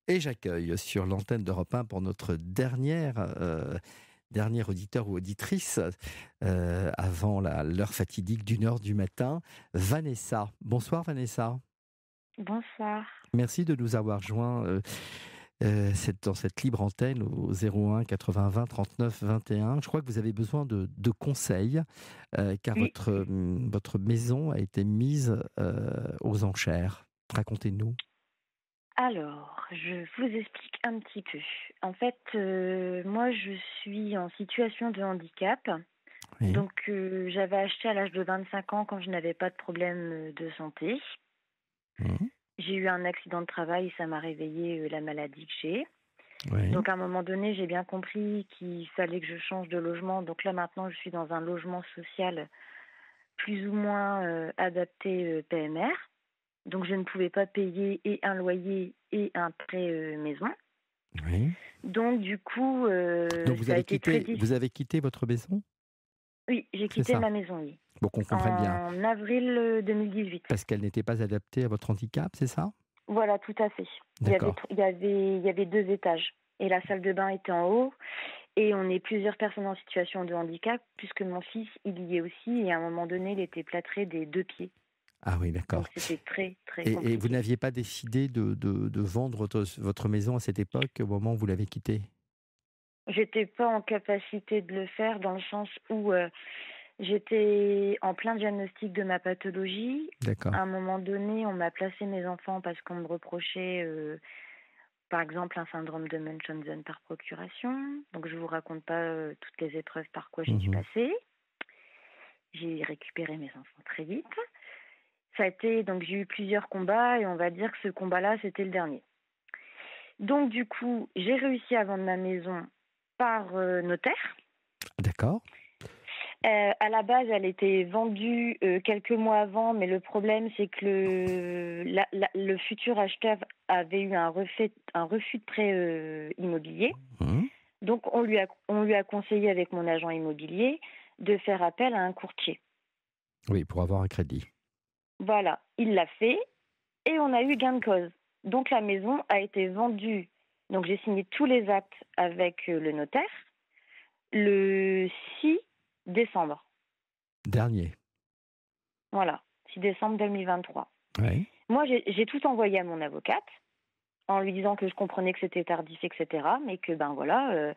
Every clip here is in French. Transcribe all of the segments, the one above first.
Et j'accueille sur l'antenne d'Europe 1 pour notre dernier auditeur ou auditrice avant l'heure fatidique d'1 heure du matin, Vanessa. Bonsoir Vanessa. Bonsoir. Merci de nous avoir joints dans cette libre antenne au 01 80 20 39 21. Je crois que vous avez besoin de conseils car Oui, votre maison a été mise aux enchères. Racontez-nous. alors, je vous explique un petit peu. En fait, moi, je suis en situation de handicap. Oui. Donc, j'avais acheté à l'âge de 25 ans quand je n'avais pas de problème de santé. Mhm. J'ai eu un accident de travail et ça m'a réveillé la maladie que j'ai. Oui. Donc, à un moment donné, j'ai bien compris qu'il fallait que je change de logement. Donc là, maintenant, je suis dans un logement social plus ou moins adapté PMR. Donc, je ne pouvais pas payer et un loyer et un prêt maison. Oui. Donc, du coup, Donc ça a été très difficile. vous avez quitté votre maison? Oui, j'ai C'est quitté ça? ma maison, oui. Pour qu'on comprenne bien. En avril 2018. Parce qu'elle n'était pas adaptée à votre handicap, c'est ça? Voilà, tout à fait. D'accord. Il y avait 2 étages. Et la salle de bain était en haut. Et on est plusieurs personnes en situation de handicap, puisque mon fils, il y est aussi. Et à un moment donné, il était plâtré des 2 pieds. Ah oui, Donc, d'accord. c'était très, très Et vous compliqué. n'aviez pas décidé de vendre votre maison à cette époque, au moment où vous l'avez quittée? J'étais pas en capacité de le faire dans le sens où j'étais en plein diagnostic de ma pathologie. D'accord. À un moment donné, on m'a placé mes enfants parce qu'on me reprochait, par exemple, un syndrome de Munchausen par procuration. Donc, je ne vous raconte pas toutes les épreuves par quoi j'ai dû Mmh. passer. J'ai récupéré mes enfants très vite. Ça a été, donc j'ai eu plusieurs combats et on va dire que ce combat-là, c'était le dernier. Donc, du coup, j'ai réussi à vendre ma maison par notaire. D'accord. À la base, elle était vendue quelques mois avant, mais le problème, c'est que le futur acheteur avait eu un refus de prêt immobilier. Mmh. Donc, on lui a conseillé avec mon agent immobilier de faire appel à un courtier. Oui, pour avoir un crédit. Voilà, il l'a fait et on a eu gain de cause. Donc, la maison a été vendue. Donc, j'ai signé tous les actes avec le notaire le 6 décembre. Dernier. Voilà, 6 décembre 2023. Oui. Moi, j'ai tout envoyé à mon avocate en lui disant que je comprenais que c'était tardif, etc., mais que ben voilà,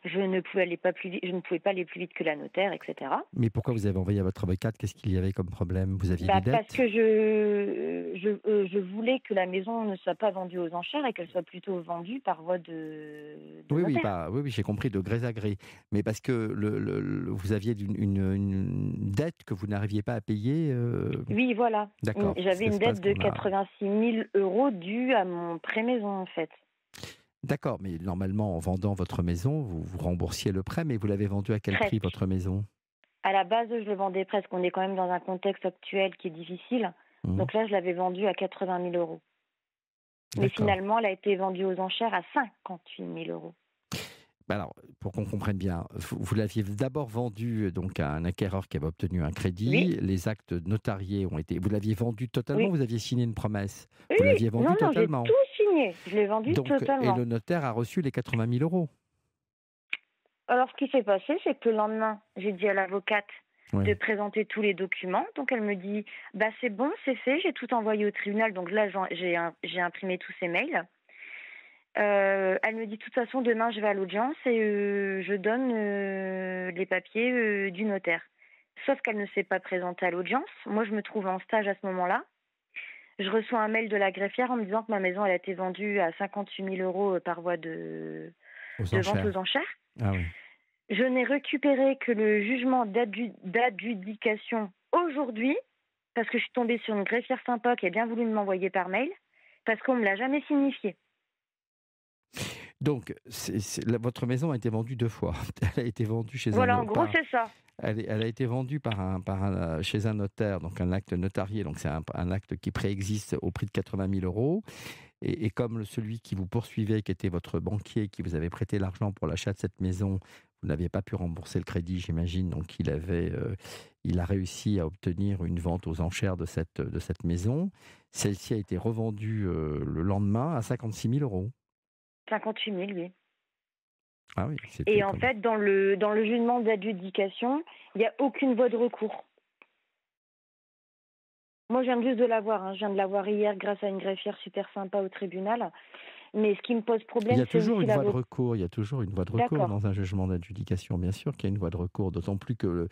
je ne pouvais aller pas plus vite, je ne pouvais pas aller plus vite que la notaire, etc. Mais pourquoi vous avez envoyé à votre avocate? Qu'est-ce qu'il y avait comme problème? Vous aviez des Bah parce dettes? que je voulais que la maison ne soit pas vendue aux enchères et qu'elle soit plutôt vendue par voie de Oui, oui, notaire. bah, oui, oui, j'ai compris, de gré à gré. Mais parce que vous aviez une dette que vous n'arriviez pas à payer, Oui, voilà. d'accord, J'avais c'est une c'est pas dette ce de qu'on a. 86 000 € due à mon prêt maison, en fait. D'accord, mais normalement, en vendant votre maison, vous remboursiez le prêt, mais vous l'avez vendu à quel prix, Presque. votre maison? À la base, je le vendais presque. On est quand même dans un contexte actuel qui est difficile. Mmh. Donc là, je l'avais vendue à 80 000 €. Mais D'accord. finalement, elle a été vendue aux enchères à 58 000 €. Bah alors, pour qu'on comprenne bien, vous l'aviez d'abord vendu donc à un acquéreur qui avait obtenu un Oui, crédit. Les actes notariés ont été. Vous l'aviez vendu totalement. oui, Vous aviez signé une promesse. oui, Vous oui. l'aviez Non, vendu non, j'ai totalement. tout signé. Je l'ai vendue Donc, et totalement. le notaire a reçu les 80 000 €. Alors, ce qui s'est passé, c'est que le lendemain, j'ai dit à l'avocate de Oui. présenter tous les documents. Donc, elle me dit, bah c'est bon, c'est fait, j'ai tout envoyé au tribunal. Donc là, j'ai imprimé tous ces mails. Elle me dit, de toute façon, demain, je vais à l'audience et je donne les papiers du notaire. Sauf qu'elle ne s'est pas présentée à l'audience. Moi, je me trouve en stage à ce moment-là. Je reçois un mail de la greffière en me disant que ma maison elle a été vendue à 58 000 € par voie Aux de vente enchères. aux enchères. Ah oui. Je n'ai récupéré que le jugement d'adjudication aujourd'hui parce que je suis tombée sur une greffière sympa qui a bien voulu m'envoyer par mail parce qu'on ne me l'a jamais signifié. Donc, votre maison a été vendue 2 fois. Elle a été vendue chez un Voilà, en no- gros, par, c'est ça. elle a été vendue chez un notaire, donc un acte notarié, donc c'est un acte qui préexiste au prix de 80 000 €. Et comme celui qui vous poursuivait, qui était votre banquier, qui vous avait prêté l'argent pour l'achat de cette maison, vous n'aviez pas pu rembourser le crédit, j'imagine, donc il a réussi à obtenir une vente aux enchères de cette maison. Celle-ci a été revendue le lendemain à 56 000 €. 58 000, oui. Ah oui, c'est peu Et en quand même. fait, dans le jugement d'adjudication, il n'y a aucune voie de recours. Moi, je viens juste de l'avoir, hein. Je viens de l'avoir hier grâce à une greffière super sympa au tribunal. Mais ce qui me pose Il y problème, a c'est toujours aussi une voie de l'avocat. recours, il y a toujours une voie de recours D'accord. dans un jugement d'adjudication, bien sûr qu'il y a une voie de recours, d'autant plus que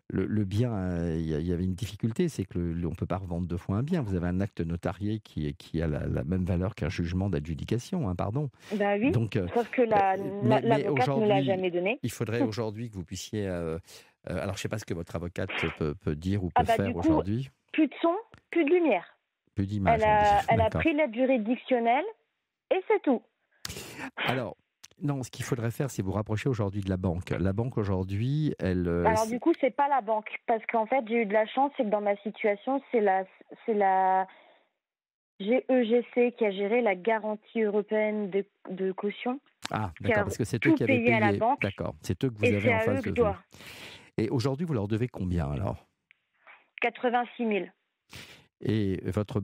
le bien, il y avait une difficulté, c'est que on ne peut pas revendre deux fois un bien. Vous avez un acte notarié qui a la même valeur qu'un jugement d'adjudication, hein, pardon. Bah oui, Donc, sauf que mais l'avocate ne l'a aujourd'hui, jamais donné. il faudrait aujourd'hui que vous puissiez, alors je ne sais pas ce que votre avocate peut dire ou Ah peut bah faire du coup, aujourd'hui. plus de son, plus de lumière. Peu Elle d'image, on dit. a, elle a D'accord. pris l'aide juridictionnelle et c'est tout. Alors, non, ce qu'il faudrait faire, c'est vous rapprocher aujourd'hui de la banque. La banque aujourd'hui, elle, Alors du coup, c'est pas la banque, parce qu'en fait, j'ai eu de la chance, c'est que dans ma situation, c'est la GEGC qui a géré la garantie européenne de caution, ah, qui d'accord, a parce que c'est eux tout qui avaient payé à la payé. banque, D'accord, c'est eux que vous et avez c'est en à eux face que de je vous. dois Et aujourd'hui, vous leur devez combien alors? 86 000. Et votre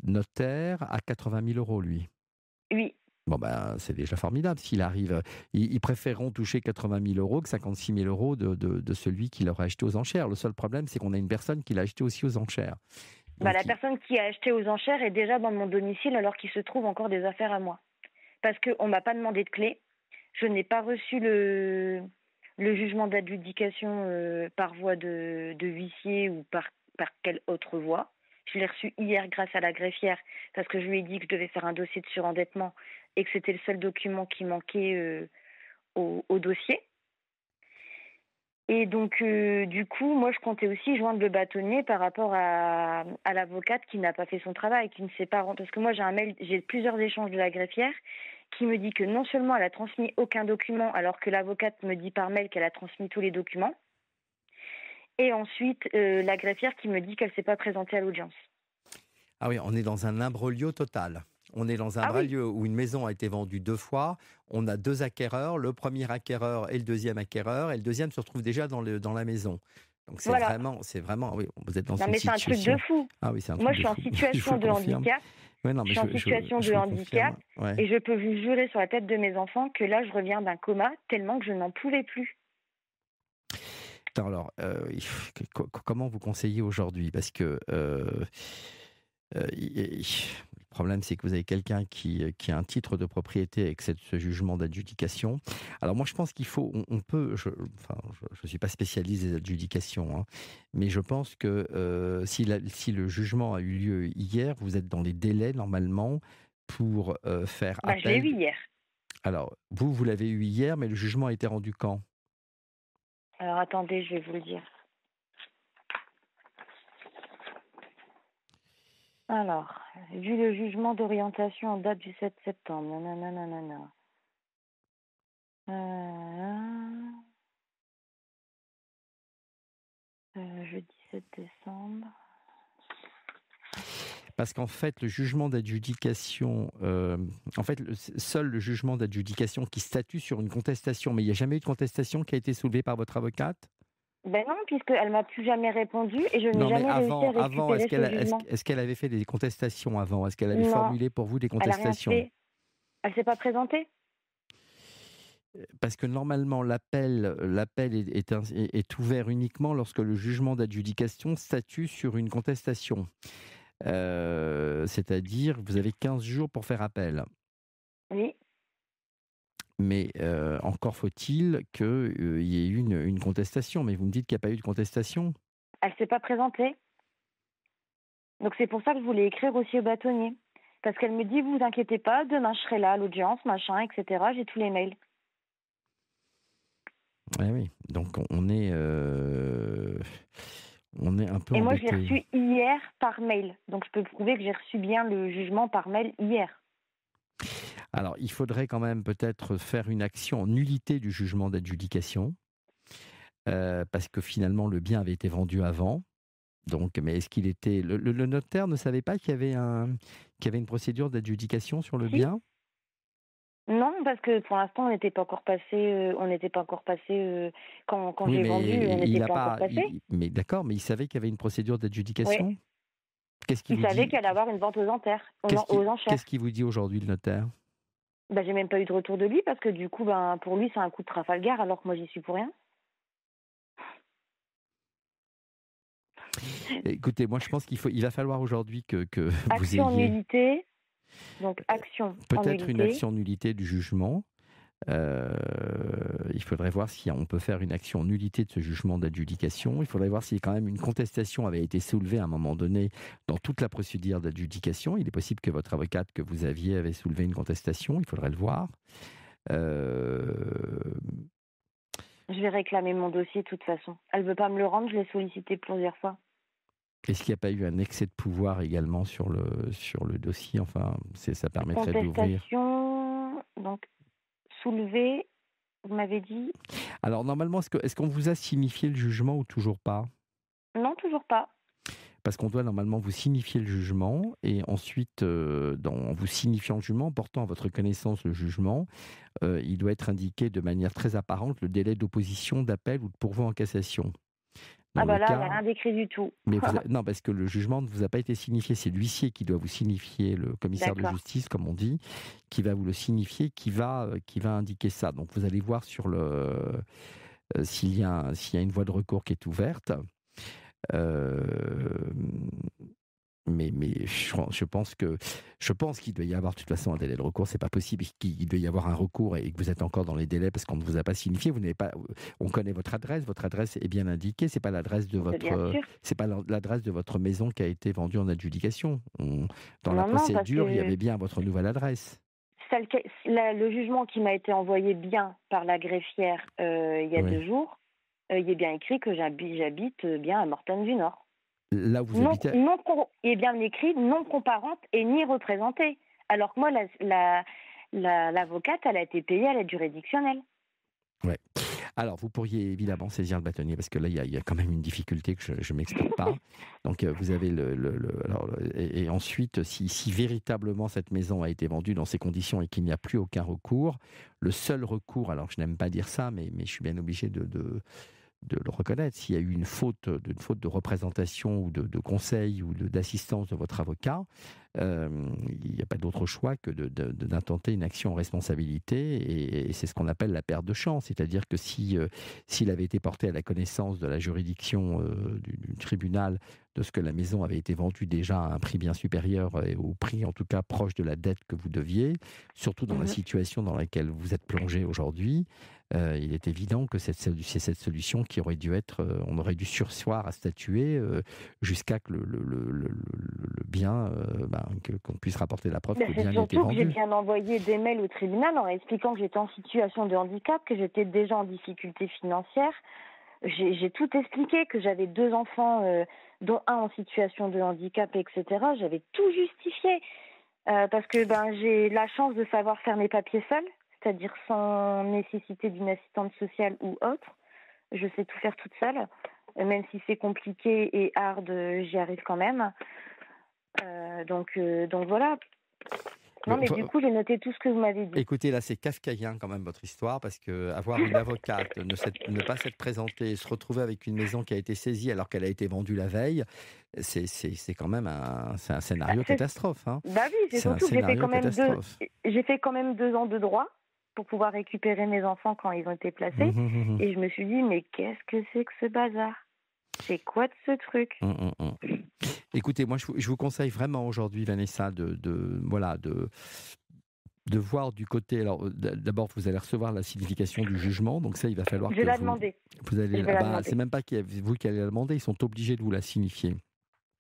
notaire a 80 000 euros, lui. Oui, Bon, ben, c'est déjà formidable. S'il arrive, ils préféreront toucher 80 000 euros que 56 000 euros de celui qui leur a acheté aux enchères. Le seul problème, c'est qu'on a une personne qui l'a acheté aussi aux enchères. bah, Donc, la personne qui a acheté aux enchères est déjà dans mon domicile alors qu'il se trouve encore des affaires à moi. Parce qu'on ne m'a pas demandé de clé, je n'ai pas reçu le jugement d'adjudication par voie de huissier ou par quelle autre voie. Je l'ai reçu hier grâce à la greffière parce que je lui ai dit que je devais faire un dossier de surendettement et que c'était le seul document qui manquait au dossier. Et donc, du coup, moi, je comptais aussi joindre le bâtonnier par rapport à l'avocate qui n'a pas fait son travail, qui ne sait pas rendre. Parce que moi, j'ai plusieurs échanges de la greffière qui me dit que non seulement elle a transmis aucun document, alors que l'avocate me dit par mail qu'elle a transmis tous les documents, et ensuite la greffière qui me dit qu'elle ne s'est pas présentée à l'audience. ah oui, on est dans un imbroglio total. On est dans un Ah oui, imbroglio où une maison a été vendue deux fois. On a deux acquéreurs, le premier acquéreur et le deuxième acquéreur, et le deuxième se retrouve déjà dans la maison. Donc voilà. c'est vraiment, oui, vous êtes dans Non, une mais c'est un truc de situation. fou. Ah oui, c'est un Moi, truc je de suis en fou. Je vous situation le de confirme. handicap. Ouais, non, Je mais suis en situation je de vous le handicap confirme. Ouais. et je peux vous jurer sur la tête de mes enfants que là, je reviens d'un coma tellement que je n'en pouvais plus. Attends, alors, comment vous conseillez aujourd'hui? Parce que le problème, c'est que vous avez quelqu'un qui a un titre de propriété avec ce jugement d'adjudication. Alors moi, je pense qu'il faut, on peut, enfin, je ne suis pas spécialiste des adjudications, hein, mais je pense que si le jugement a eu lieu hier, vous êtes dans les délais normalement pour faire Bah, je l'ai appel. eu hier. Alors, vous l'avez eu hier, mais le jugement a été rendu quand? Alors attendez, je vais vous le dire. Alors, vu le jugement d'orientation en date du 7 septembre, nanana, nanana. Jeudi 7 décembre. Parce qu'en fait, le jugement d'adjudication, en fait, seul le jugement d'adjudication qui statue sur une contestation, mais il n'y a jamais eu de contestation qui a été soulevée par votre avocate? Ben non, puisqu'elle m'a plus jamais répondu et je n'ai Non, mais jamais réussi à avant, récupérer ce jugement. est-ce qu'elle avait fait des contestations avant? Est-ce qu'elle avait Non, formulé pour vous des elle a rien contestations? fait. Elle s'est pas présentée. Parce que normalement, l'appel est ouvert uniquement lorsque le jugement d'adjudication statue sur une contestation. C'est-à-dire, vous avez 15 jours pour faire appel. Oui, Mais encore faut-il qu'il y ait eu une contestation. Mais vous me dites qu'il n'y a pas eu de contestation? elle s'est pas présentée. Donc c'est pour ça que je voulais écrire aussi au bâtonnier. Parce qu'elle me dit, vous inquiétez pas, demain je serai là à l'audience, machin, etc. J'ai tous les mails. Eh oui, donc on est un peu Et moi, je l'ai embêté. reçu hier par mail. Donc je peux prouver que j'ai reçu bien le jugement par mail hier. Alors, il faudrait quand même peut-être faire une action en nullité du jugement d'adjudication, parce que finalement, le bien avait été vendu avant. Donc, mais est-ce qu'il était... le notaire ne savait pas qu'il y avait une procédure d'adjudication sur le Si? bien? Non, parce que pour l'instant, on n'était pas encore passé quand Oui, j'ai vendu, mais on il n'était a pas encore pas... passé. mais d'accord, mais il savait qu'il y avait une procédure Oui. d'adjudication? Qu'est-ce qu'il Il vous savait dit? qu'il allait avoir une vente aux enchères, aux enchères. Qu'est-ce qu'il vous dit aujourd'hui, le notaire? Bah, j'ai même pas eu de retour de lui parce que du coup, ben, pour lui, c'est un coup de Trafalgar alors que moi, j'y suis pour rien. Écoutez, moi je pense il va falloir aujourd'hui que vous Action en ayez nullité, donc action en peut-être une nullité. action nullité du jugement. Heu, il faudrait voir si on peut faire une action nullité de ce jugement d'adjudication. Il faudrait voir si quand même une contestation avait été soulevée à un moment donné dans toute la procédure d'adjudication. Il est possible que votre avocate que vous aviez avait soulevé une contestation, il faudrait le voir. Heu, Je vais réclamer mon dossier de toute façon. Elle veut pas me le rendre, je l'ai sollicité plusieurs fois. Est-ce qu'il n'y a pas eu un excès de pouvoir également sur le dossier? Enfin, ça permettrait d'ouvrir. Contestation, donc soulevée, vous m'avez dit? Alors normalement, est-ce qu'on vous a signifié le jugement ou toujours pas? Non, toujours pas. Parce qu'on doit normalement vous signifier le jugement et ensuite, en vous signifiant le jugement, en portant à votre connaissance le jugement, il doit être indiqué de manière très apparente le délai d'opposition, d'appel ou de pourvoi en cassation. Dans Ah le bah là, il y a cas rien d'écrit du tout. mais non, parce que le jugement ne vous a pas été signifié, c'est l'huissier qui doit vous signifier, le commissaire de D'accord. justice comme on dit, qui va vous le signifier, qui va indiquer ça. Donc vous allez voir s'il y a une voie de recours qui est ouverte. Hem, mais je pense qu'il doit y avoir de toute façon un délai de recours. C'est pas possible qu'il doit y avoir un recours et que vous êtes encore dans les délais parce qu'on ne vous a pas signifié. Vous n'avez pas, on connaît votre adresse. Votre adresse est bien indiquée. C'est pas l'adresse de C'est bien sûr. c'est pas l'adresse de votre maison qui a été vendue en adjudication. Dans la Non, non, parce procédure, il y que avait bien votre nouvelle adresse. le jugement qui m'a été envoyé bien par la greffière il y a Oui. 2 jours, il est bien écrit que j'habite bien à Mortagne du Nord. Là, vous Non, habitez. il est bien écrit non comparante et ni représentée. Alors que moi, l'avocate, elle a été payée à l'aide juridictionnelle. Ouais. Alors, vous pourriez évidemment saisir le bâtonnier parce que là, il y a quand même une difficulté que je ne m'explique pas. Donc, vous avez et ensuite, si véritablement cette maison a été vendue dans ces conditions et qu'il n'y a plus aucun recours, le seul recours, alors je n'aime pas dire ça, mais je suis bien obligé de le reconnaître, s'il y a eu une faute de représentation ou de conseil ou d'assistance de votre avocat, il n'y a pas d'autre choix que d'intenter une action en responsabilité et c'est ce qu'on appelle la perte de chance. C'est-à-dire que s'il avait été porté à la connaissance de la juridiction du tribunal de ce que la maison avait été vendue déjà à un prix bien supérieur et au prix en tout cas proche de la dette que vous deviez, surtout dans la Mhm. situation dans laquelle vous êtes plongé aujourd'hui, il est évident que c'est cette solution qui aurait dû être, on aurait dû surseoir à statuer jusqu'à que le bien, qu'on puisse rapporter la preuve que Mais le c'est bien ait été surtout que j'ai vendu. bien envoyé des mails au tribunal en expliquant que j'étais en situation de handicap, que j'étais déjà en difficulté financière. J'ai tout expliqué, que j'avais 2 enfants, dont un en situation de handicap, etc. J'avais tout justifié. Parce que ben, j'ai la chance de savoir faire mes papiers seule, c'est-à-dire sans nécessité d'une assistante sociale ou autre. Je sais tout faire toute seule. Même si c'est compliqué et hard, j'y arrive quand même. Donc voilà. Non, Le- mais du coup, j'ai noté tout ce que vous m'avez dit. Écoutez, là, c'est kafkaïen quand même votre histoire, parce que avoir une avocate, ne pas s'être présentée, se retrouver avec une maison qui a été saisie alors qu'elle a été vendue la veille, c'est quand même c'est un Bah, scénario catastrophe. Hein. bah oui, c'est C'est un surtout que scénario catastrophe. j'ai fait quand même 2 ans de droit pour pouvoir récupérer mes enfants quand ils ont été placés. Et je me suis dit, mais qu'est-ce que c'est que ce bazar? C'est quoi de ce truc? Hum, hum, hum. Écoutez, moi, je vous conseille vraiment aujourd'hui, Vanessa, voilà, de voir du côté. Alors, d'abord, vous allez recevoir la signification du jugement. Donc ça, il va falloir Je vais que la demander. vous allez. Je vais Ah la bah, c'est demander. même pas vous qui allez la demander. Ils sont obligés de vous la signifier.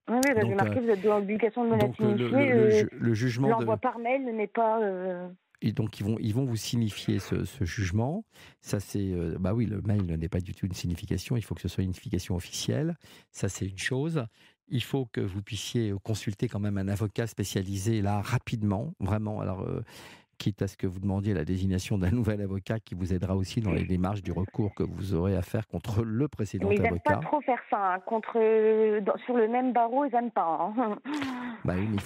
Oui, oui, bah, j'ai Donc, marqué, vous êtes dans l'obligation de me la signifier. le jugement L'envoi par mail n'est pas. et donc ils vont vous signifier ce jugement. Ça c'est bah oui, le mail n'est pas du tout une signification. Il faut que ce soit une signification officielle. Ça c'est une chose. Il faut que vous puissiez consulter quand même un avocat spécialisé là rapidement, vraiment. Alors quitte à ce que vous demandiez la désignation d'un nouvel avocat qui vous aidera aussi dans les démarches du recours que vous aurez à faire contre le précédent Mais ils n'aiment pas avocat. trop faire ça. Hein. Sur le même barreau, ils n'aiment pas. Hein. Bah oui, mais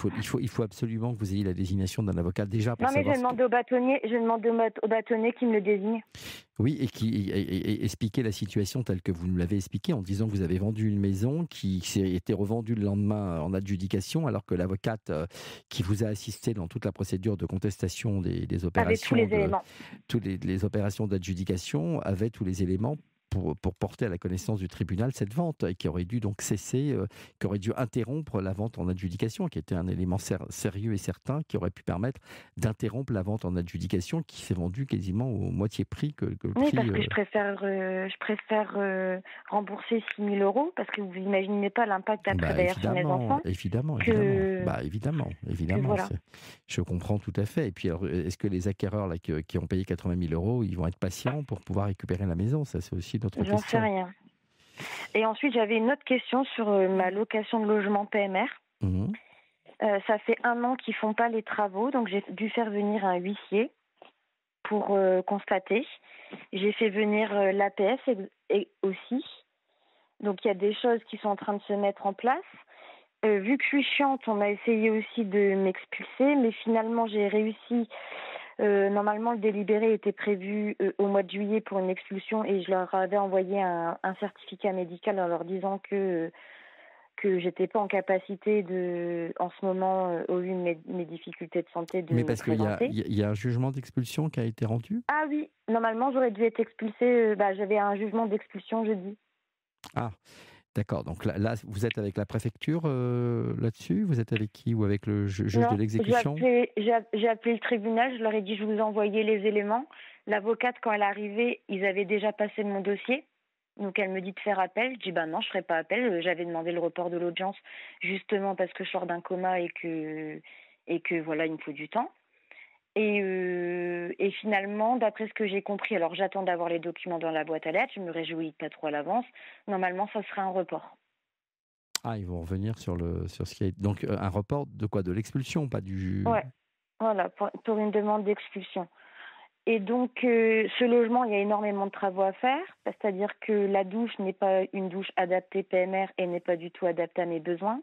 il faut absolument que vous ayez la désignation d'un avocat déjà pour Non, mais je savoir vais demander au bâtonnier qui me le désigne. Oui, et qui expliquer la situation telle que vous nous l'avez expliquée en disant que vous avez vendu une maison qui s'est été revendue le lendemain en adjudication, alors que l'avocate qui vous a assisté dans toute la procédure de contestation des Avec tous les opérations éléments. toutes les opérations d'adjudication avait tous les éléments pour porter à la connaissance du tribunal cette vente et qui aurait dû donc cesser, qui aurait dû interrompre la vente en adjudication, qui était un élément sérieux et certain qui aurait pu permettre d'interrompre la vente en adjudication qui s'est vendue quasiment au moitié prix que le Oui, prix. parce que je préfère rembourser 6 000 € parce que vous imaginez pas l'impact après Bah derrière sur mes enfants évidemment. que, Bah que évidemment. voilà. Je comprends tout à fait. Et puis, alors, est-ce que les acquéreurs là, qui ont payé 80 000 euros, ils vont être patients pour pouvoir récupérer la maison? Ça, c'est aussi notre J'en sais question. rien. Et ensuite, j'avais une autre question sur ma location de logement PMR. Mhm. Ça fait 1 an qu'ils font pas les travaux, donc j'ai dû faire venir un huissier pour constater. J'ai fait venir l'APS et aussi. Donc il y a des choses qui sont en train de se mettre en place. Vu que je suis chiante, on a essayé aussi de m'expulser, mais finalement j'ai réussi. Normalement, le délibéré était prévu au mois de juillet pour une expulsion et je leur avais envoyé un certificat médical en leur disant que j'étais pas en capacité en ce moment, au vu de mes difficultés de santé, de Mais me parce qu'il y a, présenter. il y a un jugement d'expulsion qui a été rendu? Ah oui, normalement j'aurais dû être expulsée. J'avais un jugement d'expulsion jeudi. Ah, d'accord. Donc là, vous êtes avec la préfecture là-dessus? Vous êtes avec qui? Ou avec le juge de Non, l'exécution? j'ai appelé le tribunal, je leur ai dit je vous ai envoyé les éléments. L'avocate, quand elle est arrivée, ils avaient déjà passé mon dossier. Donc elle me dit de faire appel. Je dis non, je ferai pas appel. J'avais demandé le report de l'audience justement parce que je sors d'un coma et que voilà, il me faut du temps. Et finalement, d'après ce que j'ai compris, alors j'attends d'avoir les documents dans la boîte à lettres, je me réjouis pas trop à l'avance. Normalement, ça sera un report. Ah, ils vont revenir sur ce qui est. Donc, un report de quoi? De l'expulsion, pas du. Ouais, voilà, pour une demande d'expulsion. Et donc, ce logement, il y a énormément de travaux à faire, c'est-à-dire que la douche n'est pas une douche adaptée PMR et n'est pas du tout adaptée à mes besoins.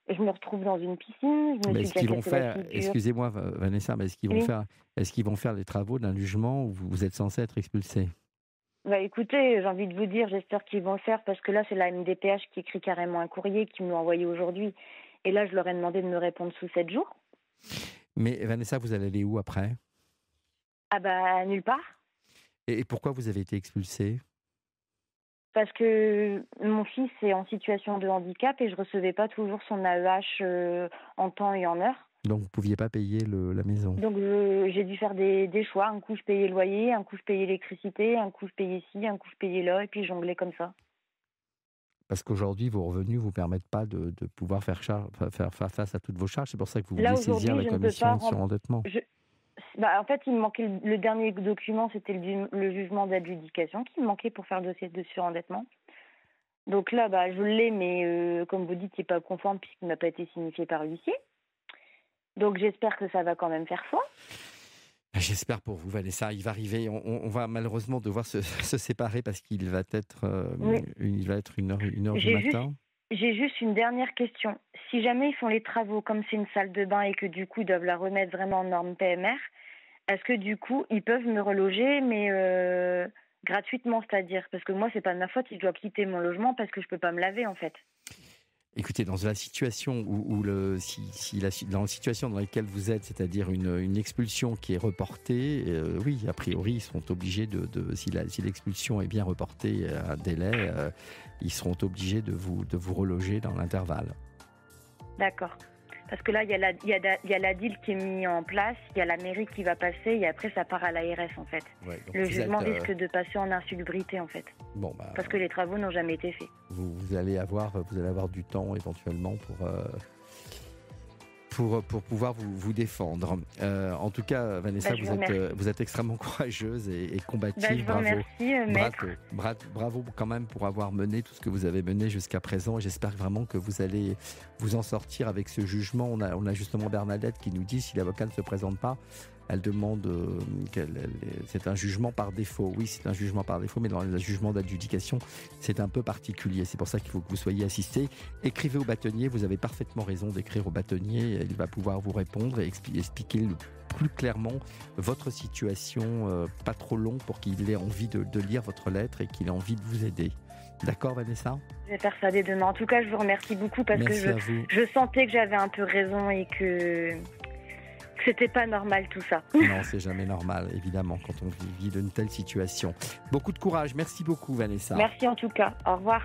Je me retrouve dans une piscine, je me Mais suis est-ce déjà qu'ils vont cassé la faire, figure. excusez-moi Vanessa, mais Oui. est-ce qu'ils vont faire les travaux d'un jugement où vous êtes censé être expulsé? Écoutez, j'ai envie de vous dire, j'espère qu'ils vont le faire parce que là, c'est la MDPH qui écrit carrément un courrier qui me l'a envoyé aujourd'hui. Et là, je leur ai demandé de me répondre sous 7 jours. Mais Vanessa, vous allez aller où après? Ah nulle part. Et pourquoi vous avez été expulsé? Parce que mon fils est en situation de handicap et je recevais pas toujours son AEH en temps et en heure. Donc vous ne pouviez pas payer la maison. Donc j'ai dû faire des choix. Un coup, je payais le loyer, un coup, je payais l'électricité, un coup, je payais ci, un coup, je payais là, et puis jonglais comme ça. Parce qu'aujourd'hui, vos revenus ne vous permettent pas de pouvoir faire face à toutes vos charges. C'est pour ça que vous Là, vouliez saisir aujourd'hui, la je ne peux pas... commission de surendettement. En fait, il me manquait le dernier document, c'était le jugement d'adjudication qui me manquait pour faire le dossier de surendettement. Donc là, je l'ai, mais comme vous dites, il n'est pas conforme puisqu'il n'a pas été signifié par l'huissier. Donc j'espère que ça va quand même faire foi. J'espère pour vous, Vanessa. Il va arriver. On va malheureusement devoir se séparer parce qu'il va être, Oui. il va être 1h du matin. J'ai juste une dernière question. Si jamais ils font les travaux comme c'est une salle de bain et que du coup ils doivent la remettre vraiment en norme PMR, est-ce que du coup ils peuvent me reloger mais gratuitement, c'est-à-dire parce que moi c'est pas de ma faute si je dois quitter mon logement parce que je peux pas me laver en fait. Écoutez, dans la situation dans la situation dans laquelle vous êtes, c'est-à-dire une expulsion qui est reportée, oui, a priori, ils seront obligés si l'expulsion est bien reportée à un délai, ils seront obligés de vous reloger dans l'intervalle. D'accord. Parce que là, il y a la DIL qui est mise en place, il y a la mairie qui va passer et après ça part à l'ARS en fait. Ouais, donc Le jugement risque de passer en insalubrité en fait. Bon, parce que les travaux n'ont jamais été faits. Vous allez avoir du temps éventuellement pour pouvoir vous défendre. En tout cas, Vanessa, vous êtes extrêmement courageuse et combative. Je vous remercie, maître. Bravo quand même pour avoir mené tout ce que vous avez mené jusqu'à présent. Et j'espère vraiment que vous allez vous en sortir avec ce jugement. On a justement Bernadette qui nous dit si l'avocat ne se présente pas, elle demande c'est un jugement par défaut. Oui, c'est un jugement par défaut, mais dans le jugement d'adjudication, c'est un peu particulier. C'est pour ça qu'il faut que vous soyez assisté. Écrivez au bâtonnier, vous avez parfaitement raison d'écrire au bâtonnier. Il va pouvoir vous répondre et expliquer plus clairement votre situation, pas trop long pour qu'il ait envie de lire votre lettre et qu'il ait envie de vous aider. D'accord, Vanessa? Je vais faire ça dès demain. En tout cas, je vous remercie beaucoup parce Merci à que vous. je sentais que j'avais un peu raison et que c'était pas normal tout ça. Non, c'est jamais normal, évidemment, quand on vit d'une telle situation. Beaucoup de courage. Merci beaucoup, Vanessa. Merci en tout cas. Au revoir.